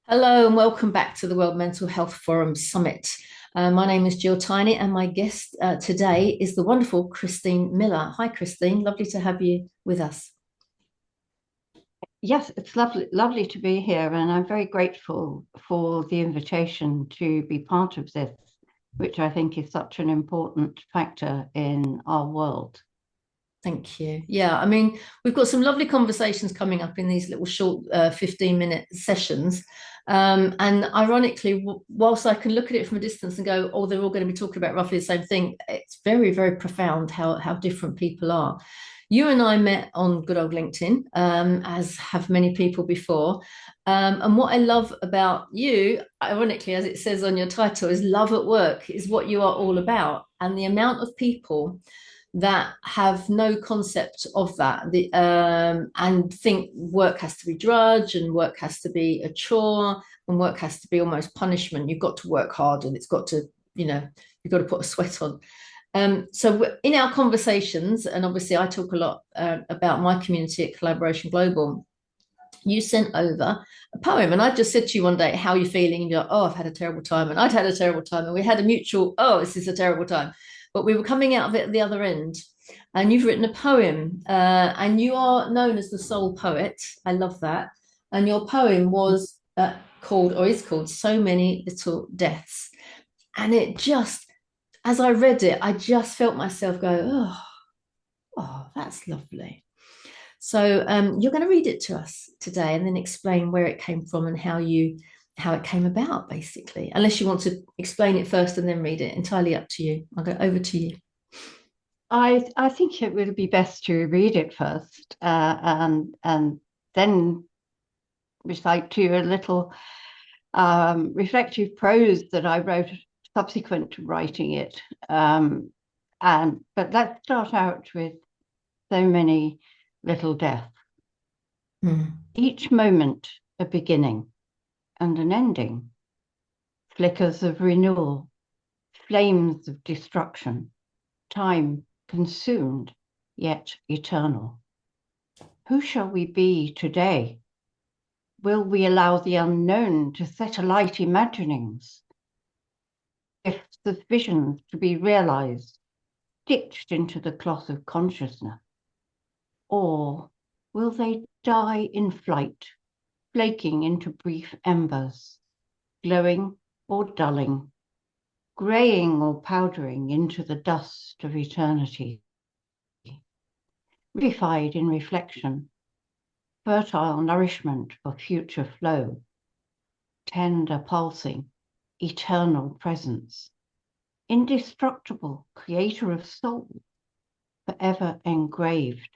Hello and welcome back to the World Mental Health Forum Summit. My name is Jill Tiny and my guest today is the wonderful Christine Miller. Hi, Christine. Lovely to have you with us. Yes, it's lovely to be here, and I'm very grateful for the invitation to be part of this, which I think is such an important factor in our world. Thank you. Yeah, I mean, we've got some lovely conversations coming up in these little short 15-minute sessions. And ironically, whilst I can look at it from a distance and go, oh, they're all going to be talking about roughly the same thing, it's very, very profound how different people are. You and I met on good old LinkedIn, as have many people before. And what I love about you, ironically, as it says on your title, is love at work, is what you are all about. And the amount of people that have no concept of that and think work has to be drudge and work has to be a chore and work has to be almost punishment. You've got to work hard and it's got to, you've got to put a sweat on. So in our conversations, and obviously I talk a lot about my community at Collaboration Global, you sent over a poem, and I just said to you one day, how are you feeling? And you're like, oh, I've had a terrible time, and I'd had a terrible time, and we had a mutual, oh, this is a terrible time, but we were coming out of it at the other end. And you've written a poem, and you are known as the soul poet. I love that. And your poem was called, or is called, So Many Little Deaths. And it just, as I read it, I just felt myself go, oh, that's lovely. So you're going to read it to us today, and then explain where it came from and how it came about, basically. Unless you want to explain it first and then read it, entirely up to you. I'll go over to you. I think it would be best to read it first, and then recite to you a little reflective prose that I wrote subsequent to writing it. But let's start out with so many little deaths. Mm. Each moment a beginning and an ending, flickers of renewal, flames of destruction, time consumed yet eternal. Who shall we be today? Will we allow the unknown to set alight imaginings? Gifts of visions to be realized, stitched into the cloth of consciousness? Or will they die in flight, flaking into brief embers, glowing or dulling, graying or powdering into the dust of eternity? Reified in reflection, fertile nourishment for future flow, tender pulsing, eternal presence, indestructible creator of soul, forever engraved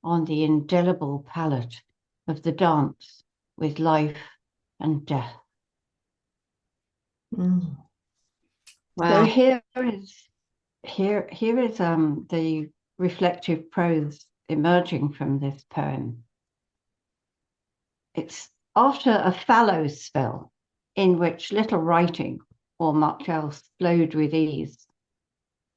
on the indelible palette of the dance with life and death. Mm. So Wow. here is the reflective prose emerging from this poem. It's after a fallow spell in which little writing or much else flowed with ease.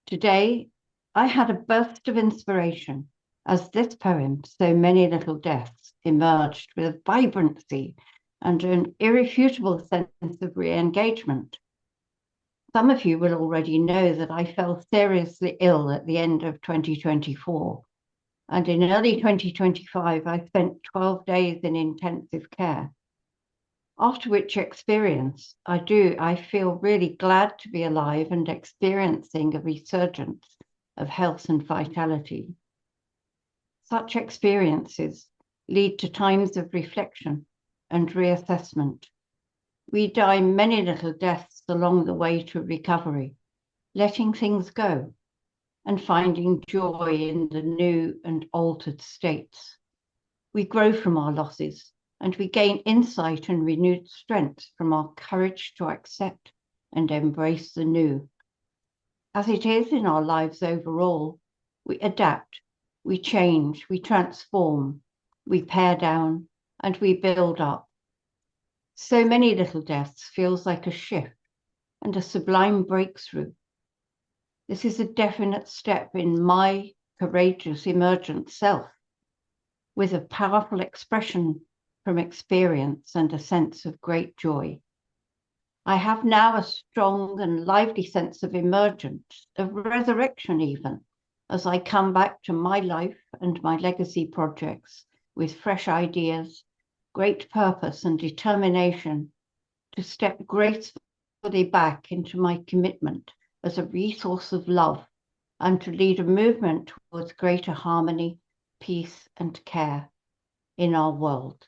Today, I had a burst of inspiration as this poem, So Many Little Deaths, emerged with a vibrancy and an irrefutable sense of re-engagement. Some of you will already know that I fell seriously ill at the end of 2024. And in early 2025, I spent 12 days in intensive care. After which experience, I feel really glad to be alive and experiencing a resurgence of health and vitality. Such experiences lead to times of reflection and reassessment. We die many little deaths along the way to recovery, letting things go and finding joy in the new and altered states. We grow from our losses and we gain insight and renewed strength from our courage to accept and embrace the new. As it is in our lives overall, we adapt, we change, we transform, we pare down, and we build up. So many little deaths feels like a shift and a sublime breakthrough. This is a definite step in my courageous emergent self, with a powerful expression from experience and a sense of great joy. I have now a strong and lively sense of emergence, of resurrection even, as I come back to my life and my legacy projects with fresh ideas, great purpose and determination to step gracefully back into my commitment as a resource of love and to lead a movement towards greater harmony, peace and care in our world.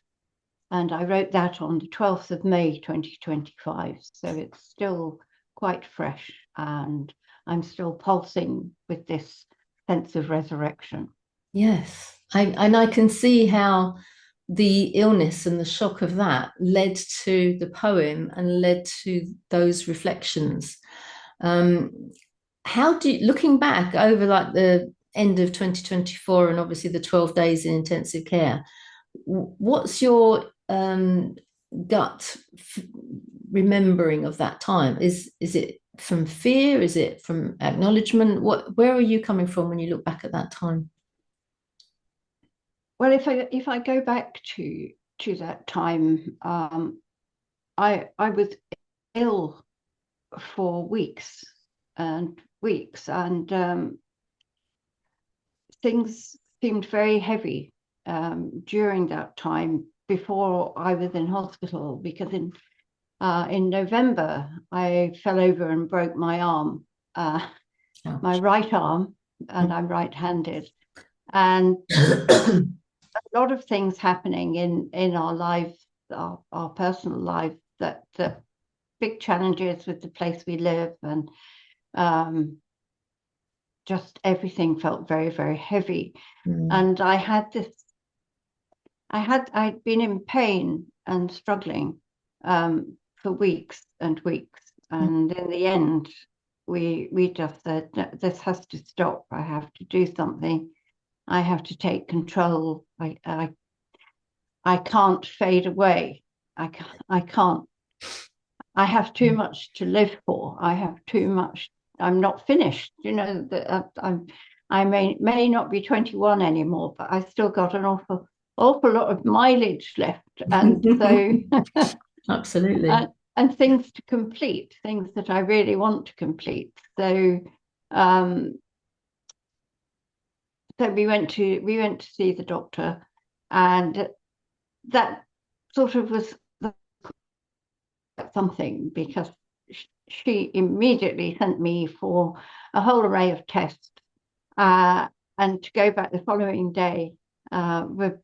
And I wrote that on the 12th of May, 2025. So it's still quite fresh and I'm still pulsing with this sense of resurrection. Yes. I can see how the illness and the shock of that led to the poem and led to those reflections. How do you, looking back over like the end of 2024 and obviously the 12 days in intensive care, what's your gut remembering of that time? Is it from fear? Is it from acknowledgement? Where are you coming from when you look back at that time? Well, if I go back to that time, I was ill for weeks and weeks, and things seemed very heavy during that time before I was in hospital, because in November I fell over and broke my arm, my right arm, and I'm right-handed, and a lot of things happening in our lives, our personal life, that big challenges with the place we live, and just everything felt very, very heavy. And I'd been in pain and struggling for weeks and weeks. And in the end, we just said, this has to stop. I have to do something. I have to take control. I can't fade away. I can't. I have too much to live for. I have too much. I'm not finished. You know, I may not be 21 anymore, but I still got an awful lot of mileage left, and so absolutely, and things to complete, things that I really want to complete. So so we went to see the doctor, and that sort of was something, because she immediately sent me for a whole array of tests, and to go back the following day. We're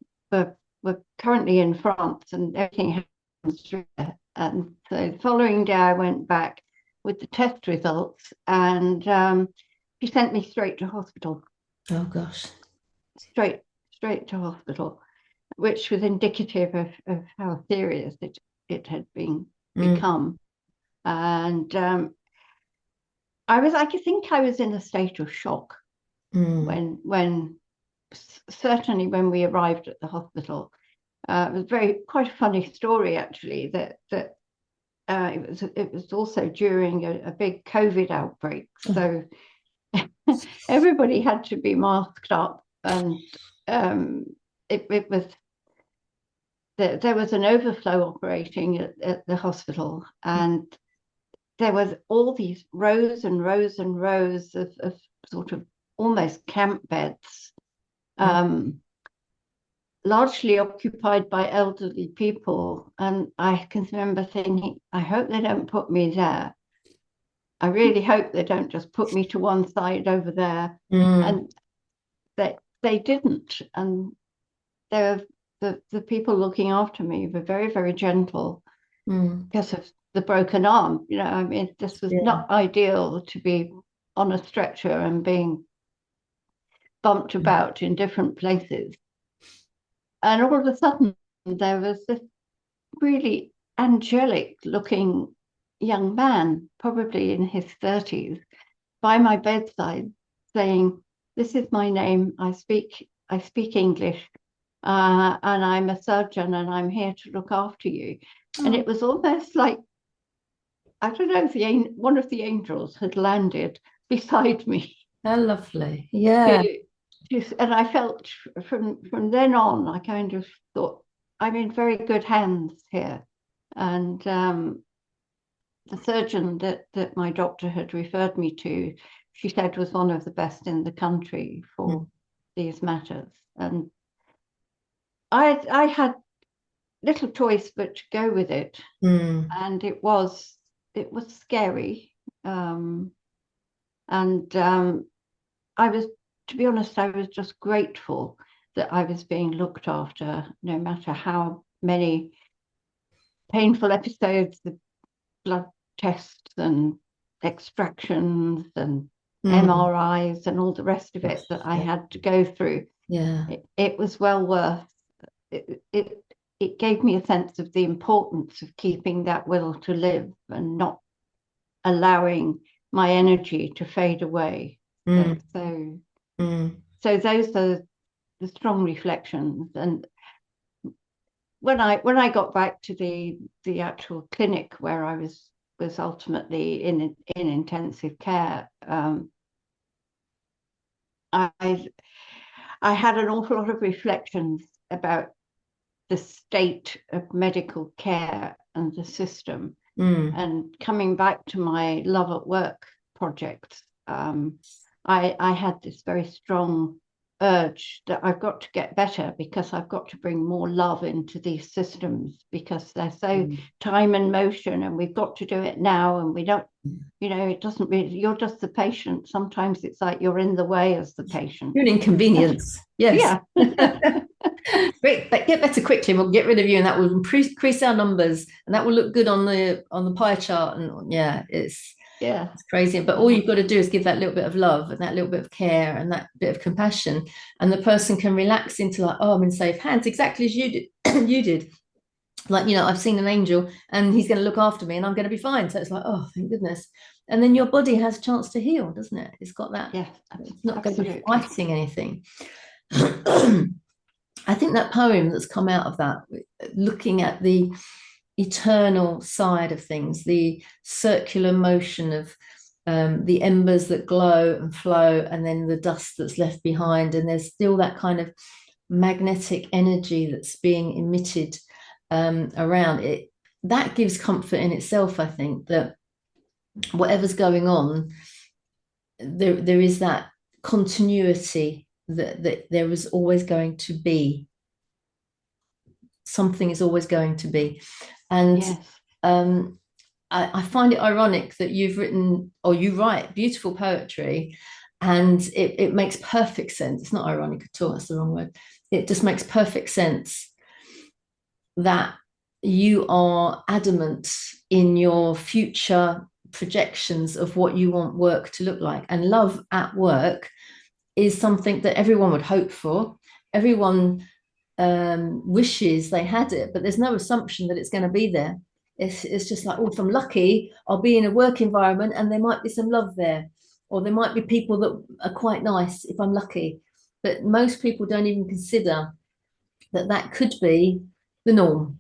currently in France, and everything happens through there. And so the following day I went back with the test results, and she sent me straight to hospital. Oh gosh. Straight to hospital, which was indicative of how serious it had become. And I think I was in a state of shock when certainly when we arrived at the hospital. It was quite a funny story, actually, that it was also during a big COVID outbreak. So everybody had to be masked up, and it was there was an overflow operating at the hospital, and there was all these rows and rows and rows of sort of almost camp beds, largely occupied by elderly people. And I can remember thinking, I hope they don't put me there. I really hope they don't just put me to one side over there. And they didn't. And the people looking after me were very, very gentle because of the broken arm. You know, I mean, this was not ideal to be on a stretcher and being bumped about in different places. And all of a sudden, there was this really angelic looking young man, probably in his 30s, by my bedside, saying, "This is my name. I speak English, and I'm a surgeon, and I'm here to look after you." And it was almost like, I don't know, if one of the angels had landed beside me. How lovely. Yeah. And I felt from then on, I kind of thought, I'm in very good hands here. And the surgeon that my doctor had referred me to, she said was one of the best in the country for these matters. And I had little choice but to go with it. And it was scary. I was, to be honest, I was just grateful that I was being looked after, no matter how many painful episodes, the blood tests and extractions and MRIs and all the rest of it that I had to go through. Yeah, it was well worth it. It gave me a sense of the importance of keeping that will to live and not allowing my energy to fade away. So those are the strong reflections. And when I got back to the actual clinic where I was ultimately in intensive care, I had an awful lot of reflections about the state of medical care and the system. And coming back to my Love at Work project, I had this very strong urge that I've got to get better, because I've got to bring more love into these systems, because they're so time and motion, and we've got to do it now, and we don't, it doesn't really, you're just the patient. Sometimes it's like you're in the way as the patient. You're an inconvenience. Yes. Yeah. Great, but get better quickly. We'll get rid of you, and that will increase our numbers, and that will look good on the pie chart. And it's crazy. But all you've got to do is give that little bit of love and that little bit of care and that bit of compassion, and the person can relax into like, oh, I'm in safe hands, exactly as you did. You did. Like, I've seen an angel, and he's going to look after me, and I'm going to be fine. So it's like, oh, thank goodness. And then your body has a chance to heal, doesn't it? It's got that. Yeah, it's not going to be fighting anything. I think that poem that's come out of that, looking at the eternal side of things, the circular motion of the embers that glow and flow, and then the dust that's left behind, and there's still that kind of magnetic energy that's being emitted around it. That gives comfort in itself. I think that whatever's going on, there is that continuity, that there is always going to be something, is always going to be. And I find it ironic that you've written, or you write beautiful poetry, and it makes perfect sense. It's not ironic at all, that's the wrong word. It just makes perfect sense that you are adamant in your future projections of what you want work to look like. And Love at Work is something that everyone would hope for. Everyone wishes they had it, but there's no assumption that it's going to be there. It's just like, oh, if I'm lucky, I'll be in a work environment and there might be some love there, or there might be people that are quite nice if I'm lucky. But most people don't even consider that could be the norm,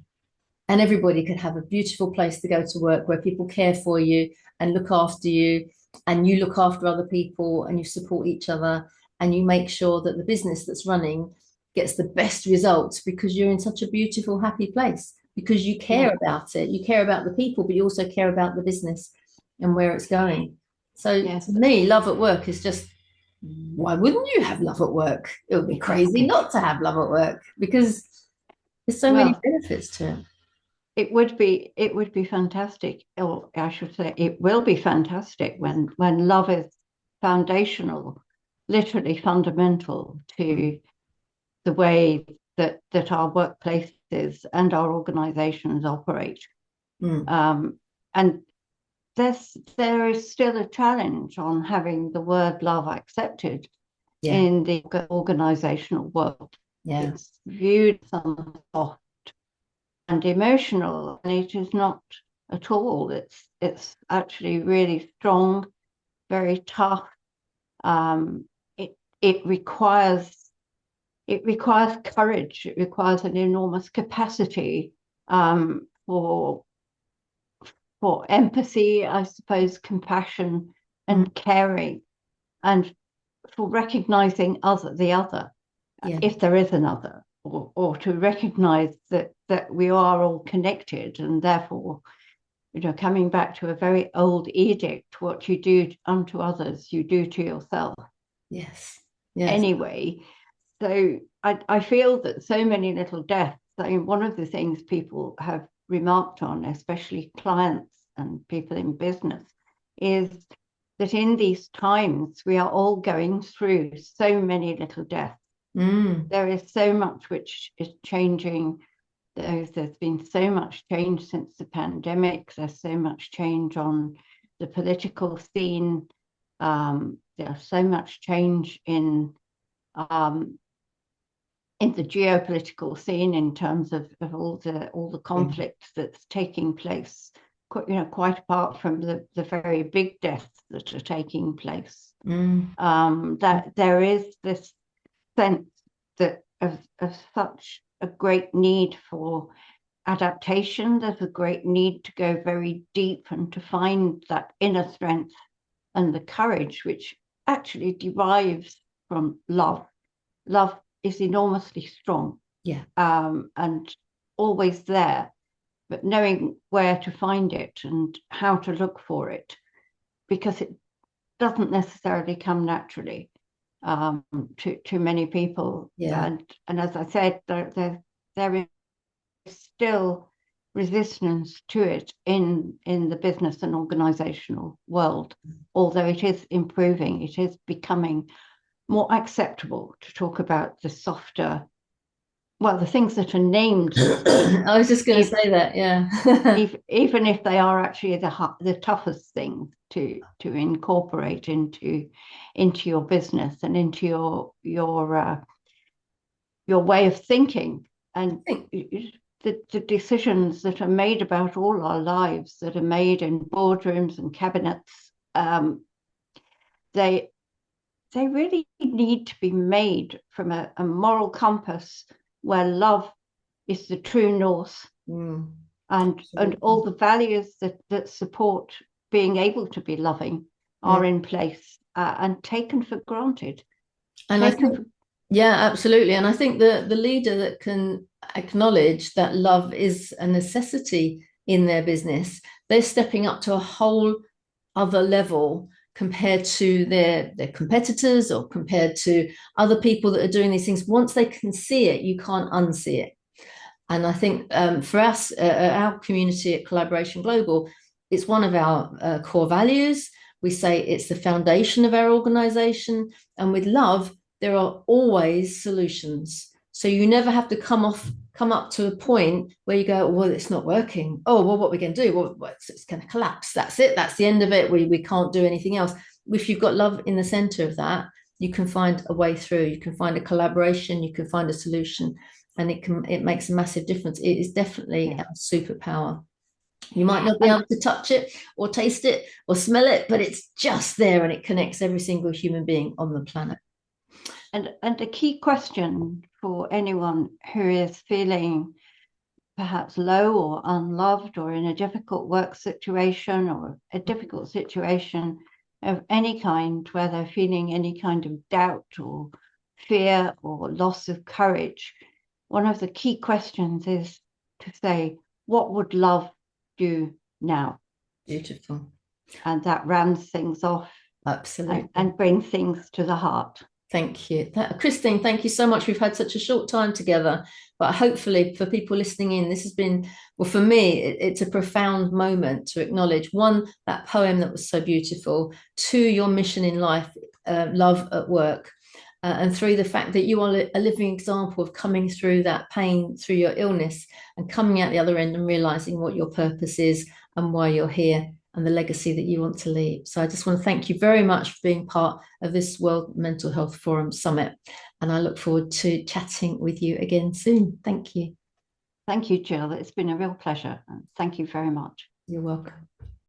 and everybody could have a beautiful place to go to work where people care for you and look after you, and you look after other people, and you support each other, and you make sure that the business that's running gets the best results because you're in such a beautiful, happy place, because you care about it. You care about the people, but you also care about the business and where it's going. So to me, Love at Work is just, why wouldn't you have love at work? It would be crazy not to have love at work, because there's so many benefits to it. It would be fantastic, or I should say, it will be fantastic when love is foundational, literally fundamental to the way that our workplaces and our organizations operate. And there is still a challenge on having the word love accepted in the organizational world. It's viewed as soft and emotional, and it is not at all. It's actually really strong, very tough. It requires courage. It requires an enormous capacity for empathy, I suppose, compassion and caring, and for recognizing the other, if there is another, or to recognize that we are all connected, and therefore, coming back to a very old edict, what you do unto others, you do to yourself. Yes. Yes. Anyway, so I feel that so many little deaths, I mean, one of the things people have remarked on, especially clients and people in business, is that in these times we are all going through so many little deaths. There is so much which is changing. There's been so much change since the pandemic. There's so much change on the political scene. There's so much change in the geopolitical scene in terms of all the conflict that's taking place. Quite apart from the very big deaths that are taking place. That there is this sense that of such a great need for adaptation. There's a great need to go very deep and to find that inner strength and the courage which actually derives from love. Love is enormously strong, and always there, but knowing where to find it and how to look for it, because it doesn't necessarily come naturally to many people. And as I said, there is still resistance to it in the business and organizational world, although it is improving. It is becoming more acceptable to talk about the softer, the things that are named. I was just going to say that, even if they are actually the toughest things to incorporate into your business and into your way of thinking. And the decisions that are made about all our lives, that are made in boardrooms and cabinets, they really need to be made from a moral compass where love is the true north, and all the values that support being able to be loving are in place and taken for granted. And I think, absolutely. And I think the leader that can acknowledge that love is a necessity in their business, they're stepping up to a whole other level compared to their competitors or compared to other people that are doing these things. Once they can see it, you can't unsee it. And I think for us, our community at Collaboration Global, it's one of our core values. We say it's the foundation of our organization. And with love, there are always solutions. So you never have to come up to a point where you go, well, it's not working. Oh, well, what are we going to do? Well, it's going to collapse. That's it. That's the end of it. We can't do anything else. If you've got love in the center of that, you can find a way through. You can find a collaboration. You can find a solution, and it makes a massive difference. It is definitely a superpower. You might not be able to touch it or taste it or smell it, but it's just there, and it connects every single human being on the planet. And a key question for anyone who is feeling perhaps low or unloved or in a difficult work situation or a difficult situation of any kind, where they're feeling any kind of doubt or fear or loss of courage, one of the key questions is to say, what would love do now? Beautiful. And that rounds things off. Absolutely. And brings things to the heart. Thank you. Christine, thank you so much. We've had such a short time together, but hopefully for people listening in, this has been, well, for me, it's a profound moment to acknowledge, one, that poem that was so beautiful, two, your mission in life, love at work, and three, the fact that you are a living example of coming through that pain, through your illness, and coming out the other end and realizing what your purpose is and why you're here, and the legacy that you want to leave. So I just want to thank you very much for being part of this World Mental Health Forum Summit. And I look forward to chatting with you again soon. Thank you. Thank you, Jill. It's been a real pleasure. Thank you very much. You're welcome.